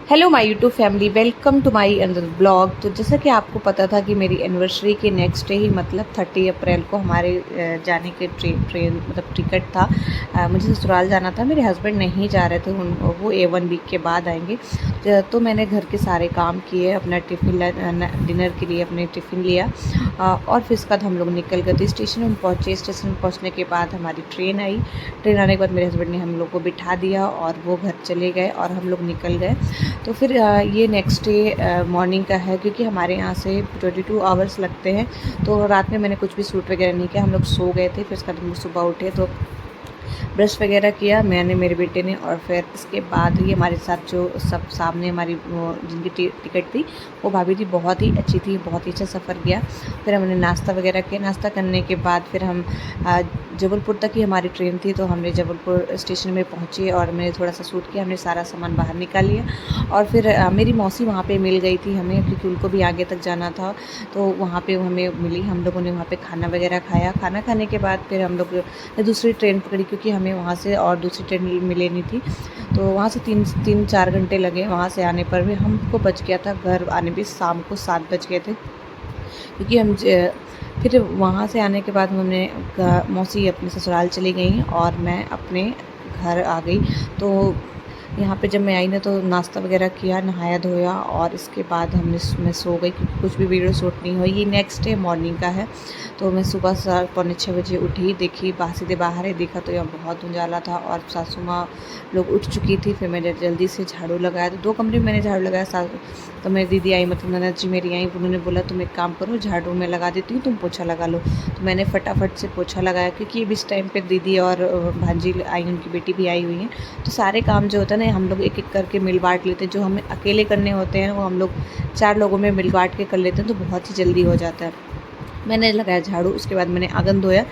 Hello my YouTube family, welcome to my another vlog. तो जैसा कि आपको पता था कि मेरी एनिवर्सरी के नेक्स्ट डे ही मतलब 30 अप्रैल को हमारे जाने के ट्रेन मतलब टिकट था। मुझे ससुराल जाना था, मेरे हस्बैंड नहीं जा रहे थे, वो A1 वीक के बाद आएंगे। तो मैंने घर के सारे काम किए, अपना टिफ़िन डिनर के लिए अपने टिफ़िन लिया और फिर उसके बाद हम लोग निकल गए। तो स्टेशन में पहुँचे। स्टेशन में पहुँचने के बाद हमारी ट्रेन आई। ट्रेन आने के बाद मेरे हस्बैंड ने हम लोग को बिठा दिया और वो घर चले गए और हम लोग निकल गए। तो फिर ये नेक्स्ट डे मॉर्निंग का है, क्योंकि हमारे यहाँ से 22 आवर्स लगते हैं। तो रात में मैंने कुछ भी शूट वगैरह नहीं किया, हम लोग सो गए थे। फिर उसके बाद हम सुबह उठे तो ब्रश वगैरह किया मैंने, मेरे बेटे ने, और फिर इसके बाद ही हमारे साथ जो सब सामने हमारी वो जिनकी टिकट थी वो भाभी थी, बहुत ही अच्छी थी, बहुत ही अच्छा सफ़र गया। फिर हमने नाश्ता वगैरह किया। नाश्ता करने के बाद फिर हम जबलपुर तक ही हमारी ट्रेन थी, तो हमने जबलपुर स्टेशन में पहुँचे और मैंने थोड़ा सा शूट किया। हमने सारा सामान बाहर निकाल लिया और फिर मेरी मौसी वहाँ पे मिल गई थी हमें, क्योंकि उनको भी आगे तक जाना था। तो वहाँ पे हमें मिली, हम लोगों ने वहाँ पे खाना वगैरह खाया। खाना खाने के बाद फिर हम लोग ने दूसरी ट्रेन पकड़ी, क्योंकि हमें वहाँ से और दूसरी ट्रेन मिले नहीं थी। तो वहाँ से 3-4 घंटे लगे। वहाँ से आने पर भी हमको बच गया था, घर आने भी शाम को 7 बज गए थे, क्योंकि फिर वहाँ से आने के बाद हमने मौसी अपने ससुराल चली गई और मैं अपने घर आ गई। तो यहाँ पे जब मैं आई ना, तो नाश्ता वगैरह किया, नहाया धोया और इसके बाद मैं सो गई, क्योंकि कुछ भी वीडियो शूट नहीं हुई। ये नेक्स्ट डे मॉर्निंग का है। तो मैं सुबह 5:45 बजे उठी, देखी सीधे बाहर ही देखा तो यहाँ बहुत उजाला था और सासू माँ लोग उठ चुकी थी। फिर मैंने जल्दी से झाड़ू लगाया, तो 2 कमरे में मैंने झाड़ू लगाया। तो मेरी दीदी आई, मतलब ननद जी मेरी आई, उन्होंने बोला तुम एक काम करो, झाड़ू मैं लगा देती हूँ, तुम पोछा लगा लो। तो मैंने फटाफट से पोछा लगाया, क्योंकि अब इस टाइम पे दीदी और भांजी आई, उनकी बेटी भी आई हुई है। तो सारे काम जो होता है ना, हम लोग एक एक करके मिल बांट लेते हैं। जो हमें अकेले करने होते हैं वो हम लोग 4 लोगों में मिल बांट के कर लेते हैं, तो बहुत ही जल्दी हो जाता है। मैंने लगाया झाड़ू, उसके बाद मैंने आंगन धोया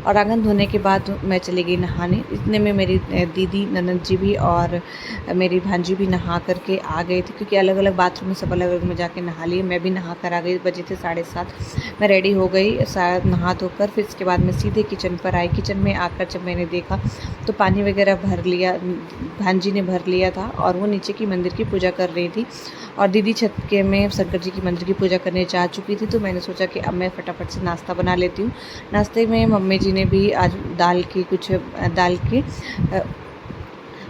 और आंगन धोने के बाद मैं चली गई नहाने। इतने में मेरी दीदी, ननद जी भी और मेरी भांजी भी नहा करके आ गए थे, क्योंकि अलग अलग बाथरूम में सब अलग अलग में जाके नहा लिए। मैं भी नहा कर आ गई, बजे थे 7:30। मैं रेडी हो गई शायद नहा धोकर। फिर इसके बाद मैं सीधे किचन पर आई। किचन में आकर जब मैंने देखा तो पानी वगैरह भर लिया, भांजी ने भर लिया था और वो नीचे की मंदिर की पूजा कर रही थी और दीदी छत के में शंकर जी की मंदिर की पूजा करने जा चुकी थी। तो मैंने सोचा कि अब मैं फटाफट से नाश्ता बना लेती हूँ। नाश्ते में मम्मी जी ने भी आज दाल की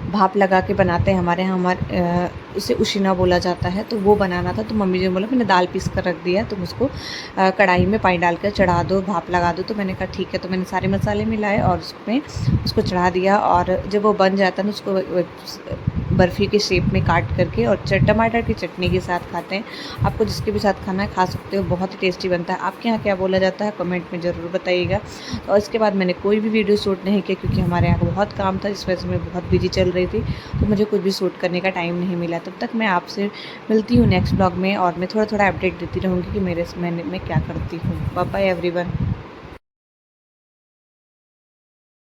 भाप लगा के बनाते हैं हमारे यहाँ, उसे उशीना बोला जाता है, तो वो बनाना था। तो मम्मी जी ने बोला मैंने दाल पीस कर रख दिया, तुम उसको कढ़ाई में पानी डाल कर चढ़ा दो, भाप लगा दो। तो मैंने कहा ठीक है। तो मैंने सारे मसाले मिलाए और उसको चढ़ा दिया और जब वो बन जाता है ना, उसको बर्फ़ी के शेप में काट करके और टमाटर की चटनी के साथ खाते हैं। आपको जिसके भी साथ खाना है खा सकते हो, बहुत ही टेस्टी बनता है। आपके यहाँ क्या बोला जाता है कमेंट में ज़रूर बताइएगा। और इसके बाद मैंने कोई भी वीडियो शूट नहीं किया, क्योंकि हमारे यहाँ बहुत काम था, इस वजह से मैं बहुत बिजी चल रही थी, तो मुझे कुछ भी शूट करने का टाइम नहीं मिला। तब तक मैं आपसे मिलती हूँ नेक्स्ट ब्लॉग में और मैं थोड़ा थोड़ा अपडेट देती रहूँगी कि मैं क्या करती हूँ। Bye bye everyone.